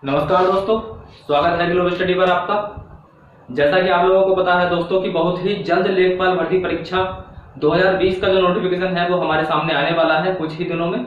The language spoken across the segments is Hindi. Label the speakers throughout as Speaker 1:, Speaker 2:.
Speaker 1: नमस्कार दोस्तों, स्वागत है ग्लोबल स्टडी पर आपका। जैसा कि आप लोगों को पता है दोस्तों कि बहुत ही जल्द लेखपाल भर्ती परीक्षा 2020 का जो नोटिफिकेशन है वो हमारे सामने आने वाला है कुछ ही दिनों में।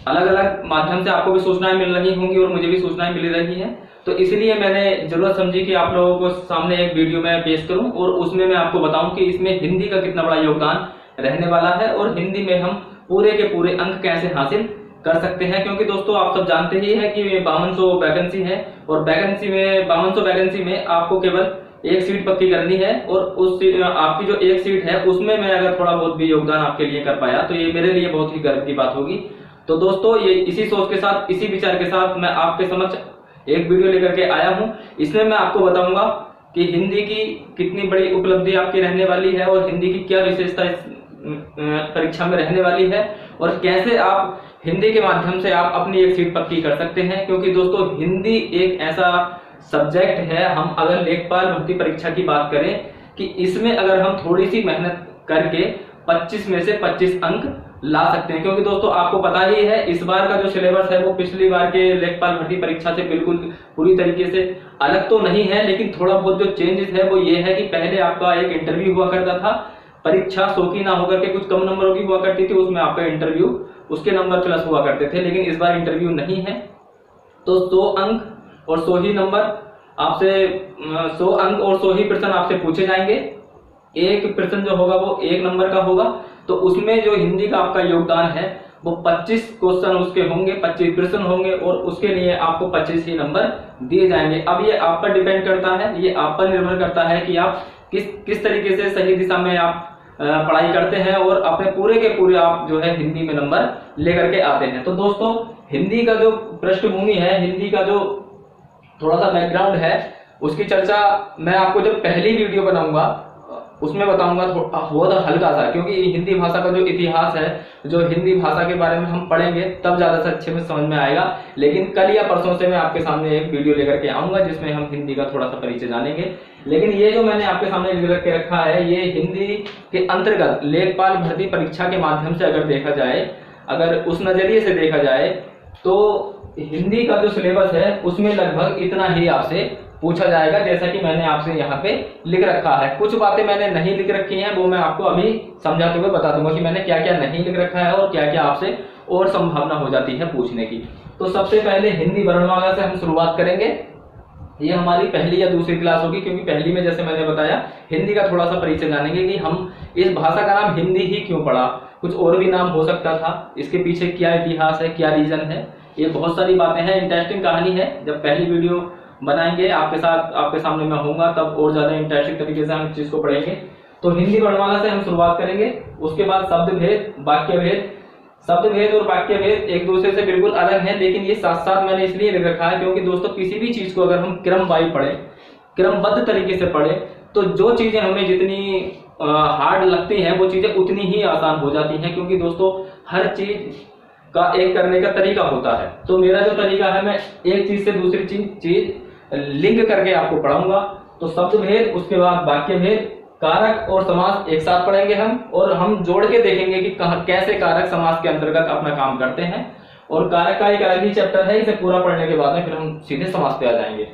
Speaker 1: अलग अलग माध्यम से आपको भी सूचनाएं मिल रही होंगी और मुझे भी सूचनाएं मिल रही हैं, तो इसलिए मैंने जरूरत समझी कि आप लोगों को सामने एक वीडियो में पेश करूं और उसमें मैं आपको बताऊं कि इसमें हिंदी का कितना बड़ा योगदान रहने वाला है और हिंदी में हम पूरे के पूरे अंक कैसे हासिल कर सकते हैं। क्योंकि दोस्तों आप सब जानते ही हैं कि 5200 वैकेंसी है और 5200 वैकेंसी में आपको केवल एक सीट पक्की करनी है और उस आपकी जो एक सीट है उसमें मैं अगर थोड़ा बहुत भी योगदान आपके लिए कर पाया तो ये मेरे लिए बहुत ही गर्व की बात होगी। तो दोस्तों ये इसी सोच के साथ, इसी विचार के साथ मैं आपके समक्ष एक वीडियो लेकर के आया हूं। इसमें मैं आपको बताऊंगा कि हिंदी की कितनी बड़ी उपलब्धि आपकी रहने वाली है और हिंदी की क्या विशेषता इस परीक्षा में रहने वाली है और कैसे आप हिंदी के माध्यम से आप अपनी एक सीट पक्की कर सकते हैं। क्योंकि दोस्तों हिंदी एक ऐसा सब्जेक्ट है, हम अगर लेखपाल भर्ती परीक्षा की बात करें कि इसमें अगर हम थोड़ी सी मेहनत करके 25 में से 25 अंक ला सकते हैं। क्योंकि दोस्तों आपको पता ही है इस बार का जो सिलेबस है वो पिछली बार के लेखपाल भर्ती परीक्षा से बिल्कुल पूरी तरीके से अलग तो नहीं है, लेकिन थोड़ा बहुत जो चेंजेस है वो ये है कि पहले आपका एक इंटरव्यू हुआ करता था। परीक्षा 100 की ना होकर के कुछ कम नंबरों की हुआ करती थी, उसमें आपका इंटरव्यू उसके नंबर प्लस हुआ करते थे, लेकिन इस बार इंटरव्यू नहीं है। तो 100 अंक और 100 ही नंबर आपसे 100 अंक और 100 ही प्रश्न आपसे पूछे जाएंगे। एक प्रश्न जो होगा वो 1 नंबर का होगा, तो उसमें जो हिंदी का आपका योगदान है वो 25 क्वेश्चन उसके होंगे, 25 प्रश्न होंगे और उसके लिए आपको 25 ही नंबर दिए जाएंगे। अब ये आप पर डिपेंड करता है, ये आप पर निर्भर करता है कि आप किस तरीके से सही दिशा में आप पढ़ाई करते हैं और अपने पूरे के पूरे आप जो है हिंदी में नंबर लेकर के आते हैं। तो दोस्तों हिंदी का जो पृष्ठभूमि है, हिंदी का जो थोड़ा सा बैकग्राउंड है, उसकी चर्चा मैं आपको जब पहली वीडियो बनाऊंगा उसमें बताऊंगा बहुत हल्का सा, क्योंकि हिंदी भाषा का जो इतिहास है, जो हिंदी भाषा के बारे में हम पढ़ेंगे तब ज्यादा से अच्छे में समझ में आएगा। लेकिन कल या परसों से मैं आपके सामने एक वीडियो लेकर के आऊंगा जिसमें हम हिंदी का थोड़ा सा परिचय जानेंगे। लेकिन ये जो मैंने आपके सामने लेकर के रखा है ये हिंदी के अंतर्गत लेखपाल भर्ती परीक्षा के माध्यम से अगर देखा जाए, अगर उस नजरिए से देखा जाए तो हिंदी का जो सिलेबस है उसमें लगभग इतना ही आपसे पूछा जाएगा, जैसा कि मैंने आपसे यहाँ पे लिख रखा है। कुछ बातें मैंने नहीं लिख रखी हैं, वो मैं आपको अभी समझाते हुए बता दूंगा कि मैंने क्या क्या नहीं लिख रखा है और क्या क्या आपसे और संभावना हो जाती है पूछने की। तो सबसे पहले हिंदी वर्णमाला से हम शुरुआत करेंगे। ये हमारी पहली या दूसरी क्लास होगी, क्योंकि पहली में जैसे मैंने बताया हिंदी का थोड़ा सा परिचय जानेंगे कि हम इस भाषा का नाम हिंदी ही क्यों पड़ा, कुछ और भी नाम हो सकता था, इसके पीछे क्या इतिहास है, क्या रीजन है, ये बहुत सारी बातें हैं। इंटरेस्टिंग कहानी है। जब पहली वीडियो बनाएंगे आपके साथ, आपके सामने मैं होऊंगा, तब और ज्यादा इंटरेस्टिंग तरीके से हम इस चीज को पढ़ेंगे। तो हिंदी वर्णमाला से हम शुरुआत करेंगे। उसके बाद शब्द भेद, वाक्य भेद। शब्द भेद और वाक्य भेद एक दूसरे से बिल्कुल अलग हैं, लेकिन ये साथ साथ मैंने इसलिए लिख रखा है क्योंकि दोस्तों किसी भी चीज को अगर हम क्रम वाइज पढ़े, क्रमबद्ध तरीके से पढ़े, तो जो चीजें हमें जितनी हार्ड लगती हैं वो चीजें उतनी ही आसान हो जाती हैं। क्योंकि दोस्तों हर चीज का एक करने का तरीका होता है। तो मेरा जो तरीका है, मैं एक चीज से दूसरी चीज लिंक करके आपको पढ़ाऊंगा। तो शब्द भेद, उसके बाद वाक्य भेद, कारक और समास एक साथ पढ़ेंगे हम, और हम जोड़ के देखेंगे कि कैसे कारक समास के अंतर्गत अपना काम करते हैं। और कारक का एक अलग ही चैप्टर है, इसे पूरा पढ़ने के बाद में फिर हम सीधे समास पे आ जाएंगे।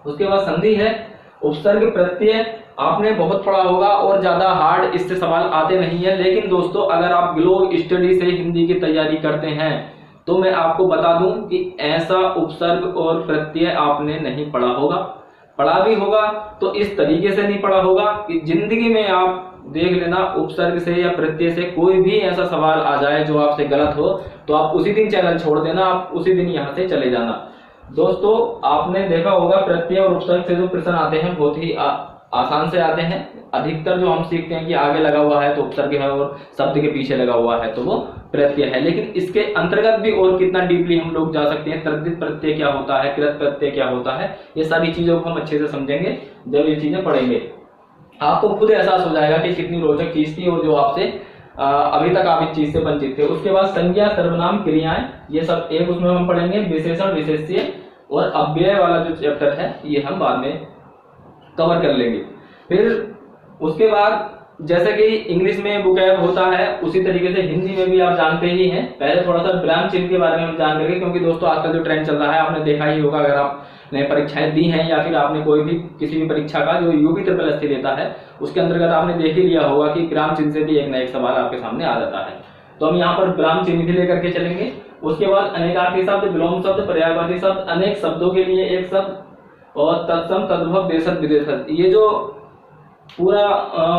Speaker 1: उसके बाद संधि है, उपसर्ग, प्रत्यय आपने बहुत पढ़ा होगा और ज्यादा हार्ड इससे सवाल आते नहीं है। लेकिन दोस्तों अगर आप ग्लोब स्टडी से हिंदी की तैयारी करते हैं तो मैं आपको बता दूं कि ऐसा उपसर्ग और प्रत्यय आपने नहीं पढ़ा होगा, पढ़ा भी होगा तो इस तरीके से नहीं पढ़ा होगा कि जिंदगी में आप देख लेना उपसर्ग से या प्रत्यय से कोई भी ऐसा सवाल आ जाए जो आपसे गलत हो तो आप उसी दिन चैनल छोड़ देना, आप उसी दिन यहाँ से चले जाना। दोस्तों आपने देखा होगा प्रत्यय और उपसर्ग से जो प्रश्न आते हैं बहुत ही आसान से आते हैं। अधिकतर जो हम सीखते हैं कि आगे लगा हुआ है तो उपसर्ग है और शब्द के पीछे लगा हुआ है तो वो प्रत्यय है। लेकिन इसके अंतर्गत भी और कितना डीपली हम लोग जा सकते हैं, तद्धित प्रत्यय क्या होता है, कृत प्रत्यय क्या होता है, ये सारी चीजों को हम अच्छे से समझेंगे जब ये चीजें पढ़ेंगे। आपको खुद एहसास हो जाएगा कि कितनी रोचक चीज थी और जो आपसे अभी तक आप इस चीज से वंचित थे। उसके बाद संज्ञा, सर्वनाम, क्रियाएं, ये सब एक उसमें हम पढ़ेंगे। विशेषण, विशेष्य और अव्यय वाला जो चैप्टर है ये हम बाद में कवर कर लेंगे। फिर उसके बाद जैसे कि इंग्लिश में वोकैब होता है उसी तरीके से हिंदी में भी आप जानते ही हैं। पहले थोड़ा सा विराम चिन्ह के बारे में हम जान लेंगे, क्योंकि दोस्तों आजकल जो ट्रेंड चल रहा है आपने देखा ही होगा, अगर आपने परीक्षाएं दी हैं या फिर आपने कोई भी किसी भी परीक्षा का जो यूपी ट्रिपल एससी देता है उसके अंतर्गत आपने देख ही लिया होगा कि विराम चिन्ह से भी एक ना एक सवाल आपके सामने आ जाता है। तो हम यहाँ पर विराम चिन्ह भी लेकर के चलेंगे। उसके बाद अनेकार्थी शब्द, विलोम शब्द, पर्यायवाची शब्द, अनेक शब्दों के लिए एक शब्द और तत्सम, तद्भव, देशज, विदेशज, ये जो पूरा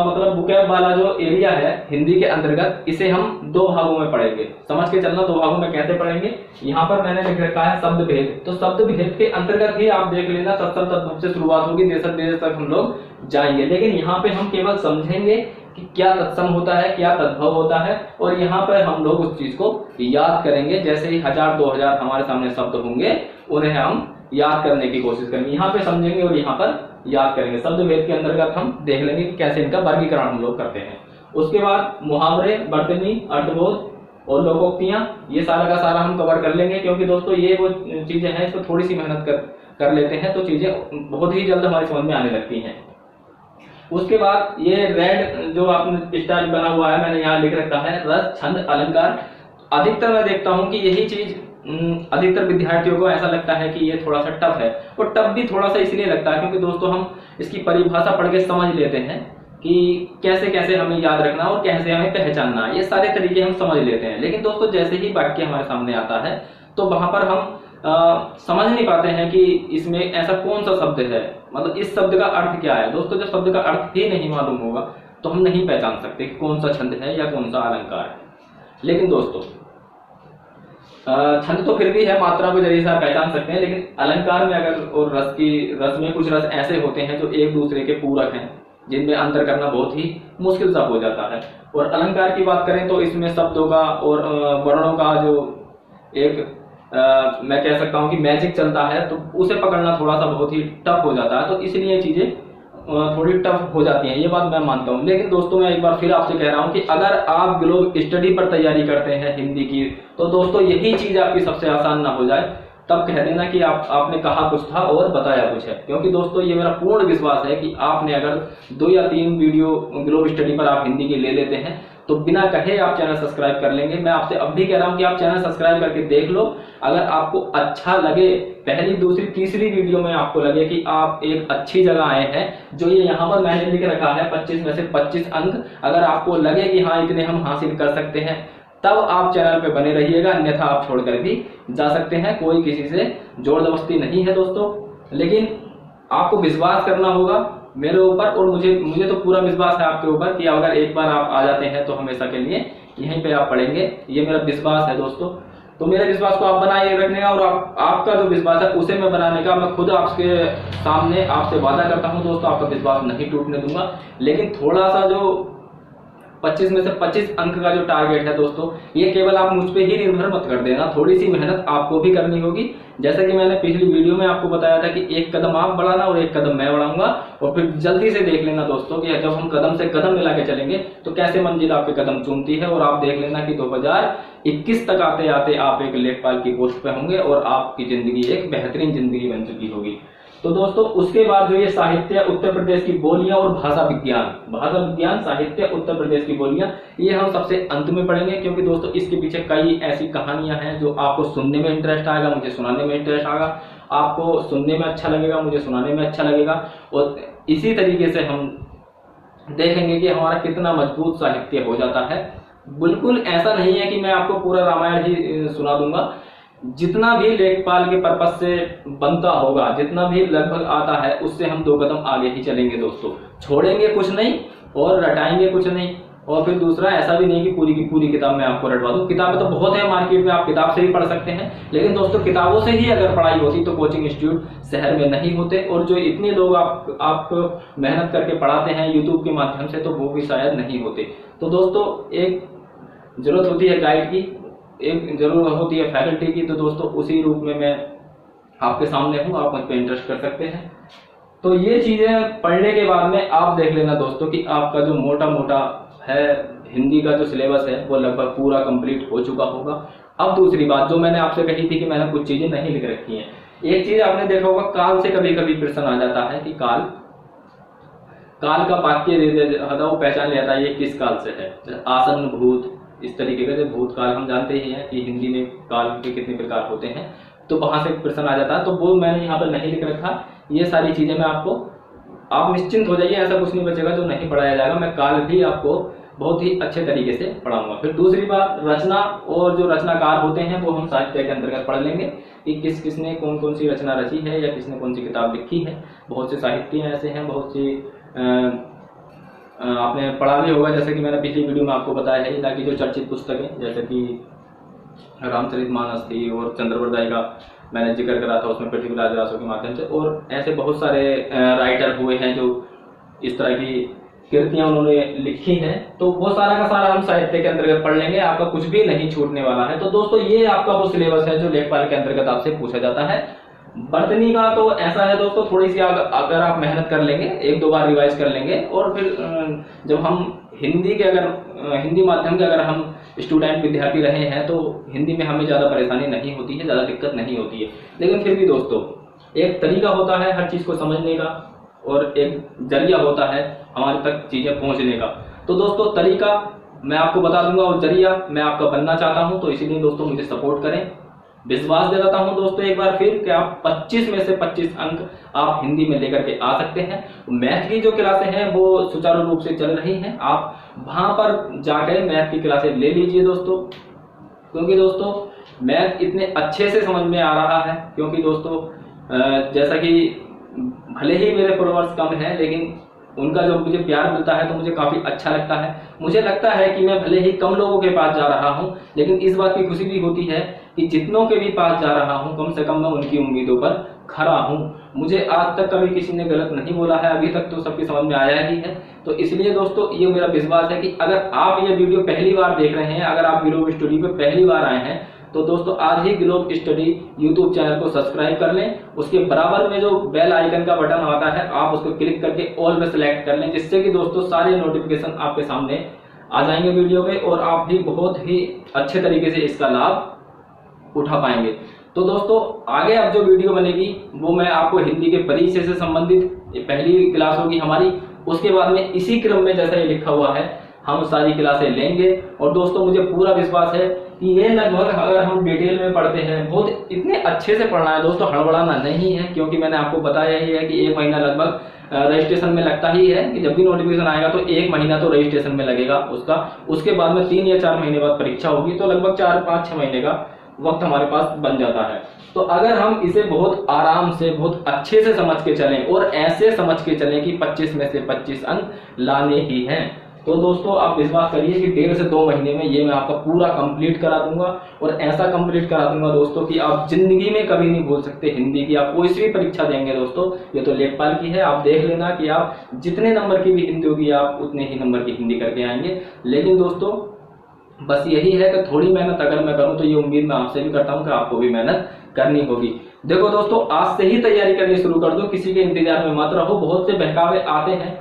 Speaker 1: मतलब वोकैब वाला जो एरिया है हिंदी के अंतर्गत, इसे हम दो भागों में पढ़ेंगे। समझ के चलना, दो भागों में कैसे पढ़ेंगे। यहाँ पर मैंने लिख रखा है शब्द भेद, तो शब्द भेद के अंतर्गत ही आप देख लेना तत्सम तद्भव से शुरुआत होगी, देशज विदेश तक हम लोग जाएंगे। लेकिन यहाँ पे हम केवल समझेंगे कि क्या तत्सम होता है, क्या तद्भव होता है, और यहाँ पर हम लोग उस चीज को याद करेंगे। जैसे ही 1000 2000 हमारे सामने शब्द होंगे उन्हें हम याद करने की कोशिश करेंगे। यहाँ पे समझेंगे और यहाँ पर याद करेंगे। शब्द भेद के अंतर्गत हम देख लेंगे कि कैसे इनका वर्गीकरण हम लोग करते हैं। उसके बाद मुहावरे, वर्तनी, अर्थबोध और लोकोक्तियां, ये सारा का सारा हम कवर कर लेंगे, क्योंकि दोस्तों ये वो चीजें हैं इसको थोड़ी सी मेहनत कर लेते हैं तो चीजें बहुत ही जल्द हमारी समझ में आने लगती हैं। उसके बाद ये रेड जो आपने स्टाइल बना हुआ है मैंने यहाँ लिख रखा है रस, छंद, अलंकार। अधिकतर मैं देखता हूँ कि यही चीज अधिकतर विद्यार्थियों को ऐसा लगता है कि ये थोड़ा सा टफ है, और टफ भी थोड़ा सा इसलिए लगता है क्योंकि दोस्तों हम इसकी परिभाषा पढ़ के समझ लेते हैं कि कैसे कैसे हमें याद रखना और कैसे हमें पहचानना, ये सारे तरीके हम समझ लेते हैं। लेकिन दोस्तों जैसे ही वाक्य हमारे सामने आता है तो वहां पर हम समझ नहीं पाते हैं कि इसमें ऐसा कौन सा शब्द है, मतलब इस शब्द का अर्थ क्या है। दोस्तों जब शब्द का अर्थ ही नहीं मालूम होगा तो हम नहीं पहचान सकते कि कौन सा छंद है या कौन सा अलंकार है। लेकिन दोस्तों छंद तो फिर भी है, मात्रा के जरिए से आप पहचान सकते हैं, लेकिन अलंकार में अगर और रस में कुछ रस ऐसे होते हैं जो एक दूसरे के पूरक हैं, जिनमें अंतर करना बहुत ही मुश्किल सा हो जाता है। और अलंकार की बात करें तो इसमें शब्दों का और वर्णों का जो एक मैं कह सकता हूं कि मैजिक चलता है, तो उसे पकड़ना थोड़ा सा बहुत ही टफ हो जाता है। तो इसलिए चीजें थोड़ी टफ हो जाती हैं, ये बात मैं मानता हूं। लेकिन दोस्तों मैं एक बार फिर आपसे कह रहा हूं कि अगर आप ग्लोब स्टडी पर तैयारी करते हैं हिंदी की, तो दोस्तों यही चीज आपकी सबसे आसान ना हो जाए, तब कह देना कि आपने कहा कुछ था और बताया कुछ है। क्योंकि दोस्तों ये मेरा पूर्ण विश्वास है कि आपने अगर 2 या 3 वीडियो ग्लोब स्टडी पर आप हिंदी के ले लेते हैं तो बिना कहे आप चैनल सब्सक्राइब कर लेंगे। मैं आपसे अब भी कह रहा हूं कि आप चैनल सब्सक्राइब करके देख लो। अगर आपको अच्छा लगे, पहली, दूसरी, तीसरी वीडियो में आपको लगे कि आप एक अच्छी जगह आए हैं, जो ये यहाँ पर मैंने लिख रखा है 25 में से 25 अंक, अगर आपको लगे कि हाँ इतने हम हासिल कर सकते हैं, तब आप चैनल पे बने रहिएगा, अन्यथा आप छोड़कर भी जा सकते हैं। कोई किसी से जोर जबरदस्ती नहीं है दोस्तों, लेकिन आपको विश्वास करना होगा मेरे ऊपर, और मुझे तो पूरा विश्वास है आपके ऊपर कि अगर एक बार आप आ जाते हैं तो हमेशा के लिए यहीं पे आप पढ़ेंगे, ये मेरा विश्वास है दोस्तों। तो मेरे विश्वास को आप बनाए रखने का, और आपका जो विश्वास है उसे मैं बनाने का मैं खुद आपके सामने आपसे वादा करता हूं दोस्तों, आपका विश्वास नहीं टूटने दूंगा। लेकिन थोड़ा सा जो 25 में से 25 अंक का जो टारगेट है दोस्तों, ये केवल आप मुझ पे ही निर्भर मत कर देना, थोड़ी सी मेहनत आपको भी करनी होगी। जैसा कि मैंने पिछली वीडियो में आपको बताया था कि एक कदम आप बढ़ाना और एक कदम मैं बढ़ाऊंगा, और फिर जल्दी से देख लेना दोस्तों कि जब हम कदम से कदम मिला के चलेंगे तो कैसे मंजिल आपके कदम चूमती है। और आप देख लेना कि 2021 तक आते आते आप एक लेखपाल की पोस्ट पे होंगे और आपकी जिंदगी एक बेहतरीन जिंदगी बन चुकी होगी। तो दोस्तों उसके बाद जो ये साहित्य, उत्तर प्रदेश की बोलियां और भाषा विज्ञान, साहित्य, उत्तर प्रदेश की बोलियां, ये हम सबसे अंत में पढ़ेंगे, क्योंकि दोस्तों इसके पीछे कई ऐसी कहानियां हैं जो आपको सुनने में इंटरेस्ट आएगा, मुझे सुनाने में इंटरेस्ट आएगा, आपको सुनने में अच्छा लगेगा, मुझे सुनाने में अच्छा लगेगा। और इसी तरीके से हम देखेंगे कि हमारा कितना मजबूत साहित्य हो जाता है। बिल्कुल ऐसा नहीं है कि मैं आपको पूरा रामायण ही सुना दूंगा, जितना भी लेखपाल के पर्पज से बनता होगा, जितना भी लगभग आता है, उससे हम 2 कदम आगे ही चलेंगे दोस्तों, छोड़ेंगे कुछ नहीं और रटाएंगे कुछ नहीं। और फिर दूसरा, ऐसा भी नहीं कि पूरी की पूरी किताब मैं आपको रटवा दूं, किताबें तो बहुत है मार्केट में, आप किताब से ही पढ़ सकते हैं। लेकिन दोस्तों किताबों से ही अगर पढ़ाई होती तो कोचिंग इंस्टीट्यूट शहर में नहीं होते, और जो इतने लोग आप मेहनत करके पढ़ाते हैं यूट्यूब के माध्यम से, तो वो भी शायद नहीं होते। तो दोस्तों एक जरूरत होती है गाइड की, एक जरूरत होती है फैकल्टी की, तो दोस्तों उसी रूप में मैं आपके सामने हूं, आप मुझ पर इंटरेस्ट कर सकते हैं। तो ये चीजें पढ़ने के बाद में आप देख लेना दोस्तों कि आपका जो मोटा है हिंदी का जो सिलेबस है वो लगभग पूरा कंप्लीट हो चुका होगा। अब दूसरी बात जो मैंने आपसे कही थी कि मैंने कुछ चीजें नहीं लिख रखी हैं, एक चीज आपने देखा होगा, काल से कभी कभी प्रश्न आ जाता है कि काल का वाक्य दे दिया था, वो पहचान लेता है ये किस काल से है। आसन्न भूत, इस तरीके के भूतकाल हम जानते ही हैं कि हिंदी में काल के कितने प्रकार होते हैं, तो वहां से प्रश्न आ जाता है। तो वो मैंने यहाँ पर नहीं लिख रखा, ये सारी चीजें मैं आपको, आप निश्चिंत हो जाइए, ऐसा कुछ नहीं बचेगा जो नहीं पढ़ाया जाएगा। मैं काल भी आपको बहुत ही अच्छे तरीके से पढ़ाऊंगा। फिर दूसरी बात, रचना और जो रचनाकार होते हैं वो हम साहित्य के अंतर्गत पढ़ लेंगे कि किस किसने कौन कौन सी रचना रची है या किसने कौन सी किताब लिखी है। बहुत से साहित्य ऐसे हैं, बहुत सी आपने पढ़ा भी होगा, जैसे कि मैंने पिछली वीडियो में आपको बताया है, ताकि जो चर्चित पुस्तकें जैसे कि रामचरितमानस थी और चंद्रवरदाई का मैंने जिक्र करा था उसमें पृथ्वीराज रासो के माध्यम से, और ऐसे बहुत सारे राइटर हुए हैं जो इस तरह की कृतियां उन्होंने लिखी हैं। तो वो सारा का सारा हम साहित्य के अंतर्गत पढ़ लेंगे, आपका कुछ भी नहीं छूटने वाला है। तो दोस्तों ये आपका वो सिलेबस है जो लेखपाल के अंतर्गत आपसे पूछा जाता है। बर्तनी का तो ऐसा है दोस्तों, थोड़ी सी अगर आप मेहनत कर लेंगे, एक दो बार रिवाइज कर लेंगे, और फिर जब हम हिंदी के हिंदी माध्यम के अगर हम स्टूडेंट विद्यार्थी रहे हैं तो हिंदी में हमें ज्यादा परेशानी नहीं होती है, ज्यादा दिक्कत नहीं होती है। लेकिन फिर भी दोस्तों एक तरीका होता है हर चीज को समझने का, और एक जरिया होता है हमारे तक चीजें पहुंचने का। तो दोस्तों तरीका मैं आपको बता दूंगा और जरिया मैं आपका बनना चाहता हूं, तो इसीलिए दोस्तों मुझे सपोर्ट करें। विश्वास दिलाता हूं दोस्तों एक बार फिर कि आप 25 में से 25 अंक आप हिंदी में लेकर के आ सकते हैं। मैथ की जो क्लासें हैं वो सुचारू रूप से चल रही हैं, आप वहां पर जाकर मैथ की क्लासें ले लीजिए दोस्तों, क्योंकि दोस्तों मैथ इतने अच्छे से समझ में आ रहा है। क्योंकि दोस्तों जैसा कि भले ही मेरे फॉलोअर्स कम हैं, लेकिन उनका जो मुझे प्यार मिलता है तो मुझे काफी अच्छा लगता है। मुझे लगता है कि मैं भले ही कम लोगों के पास जा रहा हूं, लेकिन इस बात की खुशी भी होती है कि जितनों के भी पास जा रहा हूं कम से कम मैं उनकी उम्मीदों पर खरा हूं। मुझे आज तक कभी किसी ने गलत नहीं बोला है, अभी तक तो सबकी समझ में आया ही है। तो इसलिए दोस्तों ये मेरा विश्वास है कि अगर आप ये वीडियो पहली बार देख रहे हैं, अगर आप ग्लोब स्टडी पे पहली बार आए हैं, तो दोस्तों आज ही ग्लोब स्टडी यूट्यूब चैनल को सब्सक्राइब कर लें। उसके बराबर में जो बेल आइकन का बटन आता है आप उसको क्लिक करके ऑल में सेलेक्ट कर लें, जिससे कि दोस्तों सारे नोटिफिकेशन आपके सामने आ जाएंगे वीडियो पे, और आप भी बहुत ही अच्छे तरीके से इसका लाभ उठा पाएंगे। तो दोस्तों आगे अब जो वीडियो बनेगी वो मैं आपको हिंदी के परिचय से संबंधित ये पहली क्लास होगी हमारी। उसके बाद में इसी क्रम में जैसा ये लिखा हुआ है हम सारी क्लासें लेंगे। और दोस्तों मुझे पूरा विश्वास है कि ये लगभग अगर हम डिटेल में पढ़ते हैं, बहुत इतने अच्छे से पढ़ना है दोस्तों, हड़बड़ाना नहीं है। क्योंकि मैंने आपको बताया ही है कि 1 महीना लगभग रजिस्ट्रेशन में लगता ही है, कि जब भी नोटिफिकेशन आएगा तो 1 महीना तो रजिस्ट्रेशन में लगेगा उसका। उसके बाद में 3 या 4 महीने बाद परीक्षा होगी, तो लगभग 4-5-6 महीने का वक्त हमारे पास बन जाता है। तो अगर हम इसे बहुत आराम से बहुत अच्छे से समझ के चलें और ऐसे समझ के चलें कि 25 में से 25 अंक लाने ही हैं, तो दोस्तों आप विश्वास करिए कि 1.5 से 2 महीने में ये मैं आपका पूरा कंप्लीट करा दूंगा। और ऐसा कंप्लीट करा दूंगा दोस्तों कि आप जिंदगी में कभी नहीं भूल सकते हिंदी की। आप कोई सी भी परीक्षा देंगे दोस्तों, ये तो लेखपाल की है, आप देख लेना कि आप जितने नंबर की भी हिंदी होगी आप उतने ही नंबर की हिंदी करके आएंगे। लेकिन दोस्तों बस यही है कि थोड़ी मेहनत अगर मैं करूं तो ये उम्मीद मैं आपसे भी करता हूं कि आपको भी मेहनत करनी होगी। देखो दोस्तों आज से ही तैयारी करनी शुरू कर दो, किसी के इंतजार में मत रहो। बहुत से बहकावे आते हैं।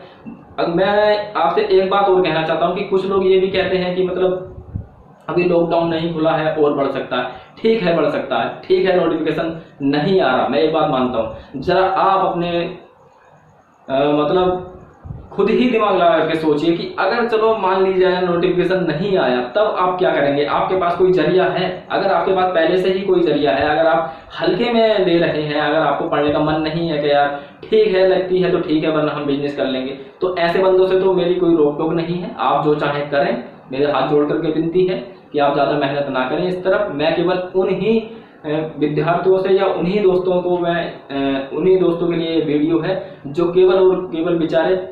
Speaker 1: अब मैं आपसे एक बात और कहना चाहता हूं कि कुछ लोग ये भी कहते हैं कि मतलब अभी लॉकडाउन नहीं खुला है और बढ़ सकता है। ठीक है बढ़ सकता है, ठीक है नोटिफिकेशन नहीं आ रहा, मैं एक बात मानता हूं। जरा आप अपने मतलब खुद ही दिमाग लगा के सोचिए कि अगर चलो मान लीजिए नोटिफिकेशन नहीं आया, तब आप क्या करेंगे? आपके पास कोई जरिया है? अगर आपके पास पहले से ही कोई जरिया है, अगर आप हल्के में ले रहे हैं, अगर आपको पढ़ने का मन नहीं है कि यार ठीक है लगती है तो ठीक है वरना हम बिजनेस कर लेंगे, तो ऐसे बंदों से तो मेरी कोई रोक टोक नहीं है। आप जो चाहें करें, मेरे हाथ जोड़ करके विनती है कि आप ज्यादा मेहनत ना करें इस तरफ। मैं केवल उन्हीं विद्यार्थियों से या उन्हीं दोस्तों को उन्हीं दोस्तों के लिए वीडियो है जो केवल और केवल बेचारे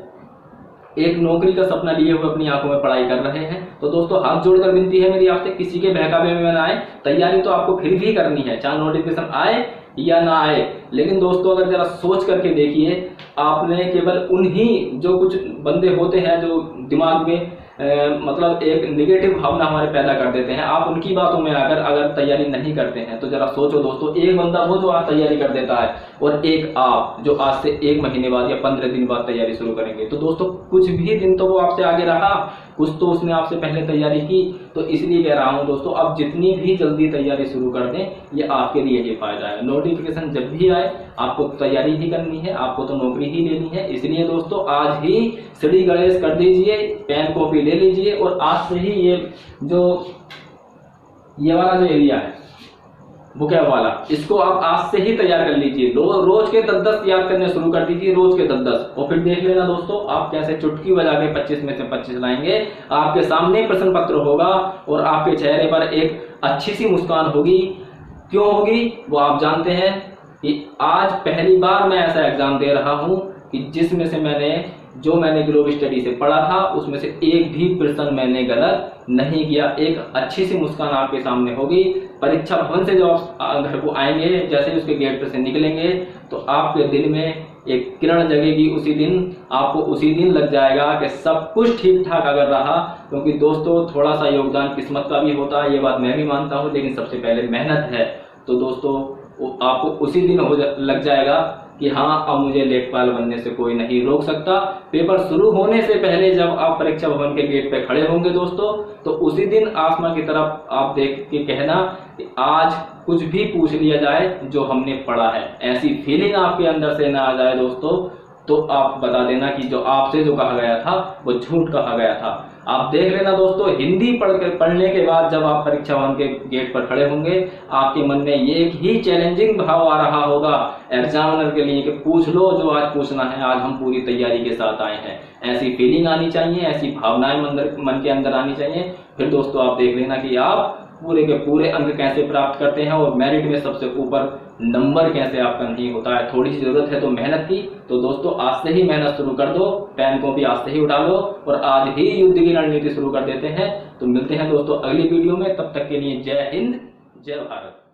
Speaker 1: एक नौकरी का सपना लिए हुए अपनी आंखों में पढ़ाई कर रहे हैं। तो दोस्तों हाथ जोड़कर विनती है मेरी आपसे, किसी के बहकावे में ना आए। तैयारी तो आपको फिर भी करनी है, चाहे नोटिफिकेशन आए या ना आए। लेकिन दोस्तों अगर जरा सोच करके देखिए, आपने केवल उन्हीं जो कुछ बंदे होते हैं जो दिमाग में मतलब एक निगेटिव भावना हमारे पैदा कर देते हैं, आप उनकी बातों में आकर अगर तैयारी नहीं करते हैं तो जरा सोचो दोस्तों। एक बंदा वो जो आज तैयारी कर देता है और एक आप जो आज से 1 महीने बाद या 15 दिन बाद तैयारी शुरू करेंगे, तो दोस्तों कुछ भी दिन तो वो आपसे आगे रहा, कुछ तो उसने आपसे पहले तैयारी की, तो इसलिए कह रहा हूं दोस्तों, अब जितनी भी जल्दी तैयारी शुरू कर दें, ये आपके लिए ही फायदा है। नोटिफिकेशन जब भी आए आपको तैयारी ही करनी है, आपको तो नौकरी ही लेनी है। इसलिए दोस्तों आज ही सीढ़ी गणेश कर दीजिए, पेन कॉपी ले लीजिए और आज से ही ये वाला जो एरिया है बुकैब वाला, इसको आप आज से ही तैयार कर लीजिए। रोज के 10-10 याद करने शुरू कर दीजिए, रोज के 10-10, और फिर देख लेना दोस्तों आप कैसे चुटकी बजा के 25 में से 25 लाएंगे। आपके सामने प्रश्न पत्र होगा और आपके चेहरे पर एक अच्छी सी मुस्कान होगी। क्यों होगी वो आप जानते हैं कि आज पहली बार मैं ऐसा एग्जाम दे रहा हूं कि जिसमें से मैंने ग्लोब स्टडी से पढ़ा था उसमें से एक भी प्रश्न मैंने गलत नहीं किया। एक अच्छी सी मुस्कान आपके सामने होगी। परीक्षा भवन से जब आप घर को आएंगे, जैसे ही उसके गेट पर से निकलेंगे, तो आपके दिल में एक किरण जगेगी। उसी दिन आपको उसी दिन लग जाएगा कि सब कुछ ठीक ठाक अगर रहा, क्योंकि दोस्तों थोड़ा सा योगदान किस्मत का भी होता है, ये बात मैं भी मानता हूँ, लेकिन सबसे पहले मेहनत है। तो दोस्तों आपको उसी दिन लग जाएगा कि हाँ अब मुझे लेखपाल बनने से कोई नहीं रोक सकता। पेपर शुरू होने से पहले जब आप परीक्षा भवन के गेट पे खड़े होंगे दोस्तों, तो उसी दिन आसमां की तरफ आप देख के कहना कि आज कुछ भी पूछ लिया जाए जो हमने पढ़ा है। ऐसी फीलिंग आपके अंदर से ना आ जाए दोस्तों, तो आप बता देना कि जो आपसे जो कहा गया था वो झूठ कहा गया था। आप देख लेना दोस्तों, हिंदी पढ़ने के बाद जब आप परीक्षा भवन के गेट पर खड़े होंगे, आपके मन में ये एक ही चैलेंजिंग भाव आ रहा होगा एग्जामिनर के लिए कि पूछ लो जो आज पूछना है, आज हम पूरी तैयारी के साथ आए हैं। ऐसी फीलिंग आनी चाहिए, ऐसी भावनाएं मन के अंदर आनी चाहिए। फिर दोस्तों आप देख लेना कि आप पूरे के पूरे अंक कैसे प्राप्त करते हैं और मेरिट में सबसे ऊपर नंबर कैसे आपका नहीं होता है। थोड़ी सी जरूरत है तो मेहनत की, तो दोस्तों आज से ही मेहनत शुरू कर दो, पेन को भी आज से ही उठा लो और आज ही युद्ध की रणनीति शुरू कर देते हैं। तो मिलते हैं दोस्तों अगली वीडियो में, तब तक के लिए जय हिंद, जय भारत।